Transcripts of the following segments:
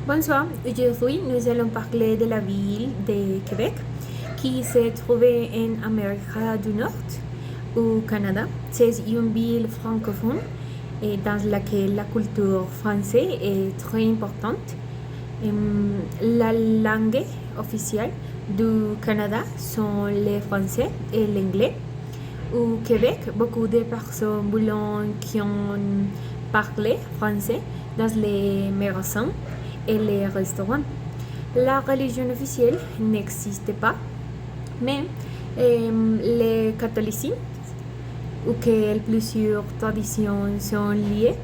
Bonsoir, aujourd'hui nous allons parler de la ville de Québec qui se trouve en Amérique du Nord au Canada. C'est une ville francophone et dans laquelle la culture française est très importante. La langue officielle du Canada sont le français et l'anglais. Au Québec, beaucoup de personnes voulaient qui ont parlé français dans les magasins et les restaurants. La religion officielle n'existe pas, mais le catholicisme, ou que plusieurs traditions sont liées,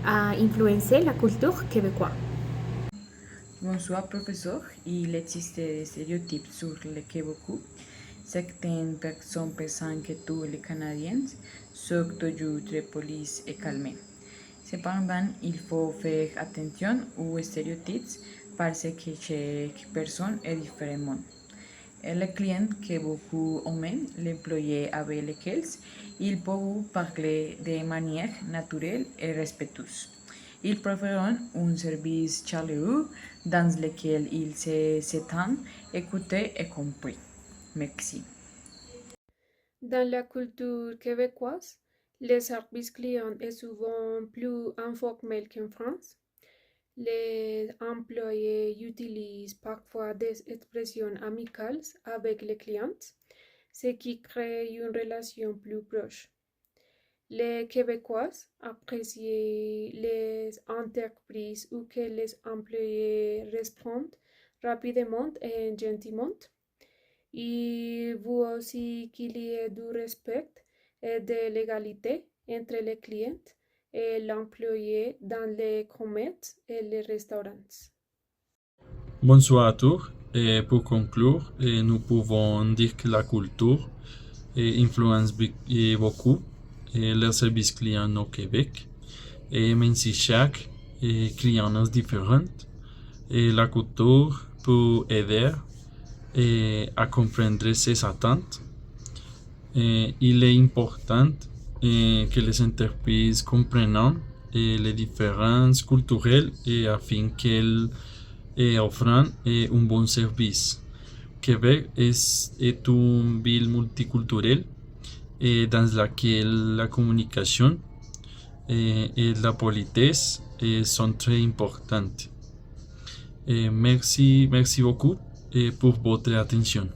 a influencé la culture québécoise. Bonsoir professeur, il existe des stéréotypes sur le Québec. Certaines personnes pensent que tous les Canadiens sont toujours très polis et calmes. Cependant, il faut faire attention aux stéréotypes parce que chaque personne est différente. Et le client que beaucoup aiment, l'employé avec lequel ils peuvent parler de manière naturelle et respectueuse. Ils préfèrent un service chaleureux dans lequel ils se sentent écoutés et compris. Merci. Dans la culture québécoise, le service client est souvent plus informel qu'en France. Les employés utilisent parfois des expressions amicales avec les clients, ce qui crée une relation plus proche. Les Québécois apprécient les entreprises où que les employés répondent rapidement et gentiment. Il faut aussi qu'il y ait du respect et de l'égalité entre les clients et l'employé dans les commerces et les restaurants. Bonsoir à tous. Et pour conclure, nous pouvons dire que la culture influence beaucoup le service client au Québec. Et même si chaque client est différent, la culture peut aider à comprendre ses attentes. Il est important que les entreprises comprennent les différences culturelles afin qu'elles offrent un bon service. Québec est une ville multiculturelle dans laquelle la communication et la politesse sont très importantes. Merci beaucoup pour votre attention.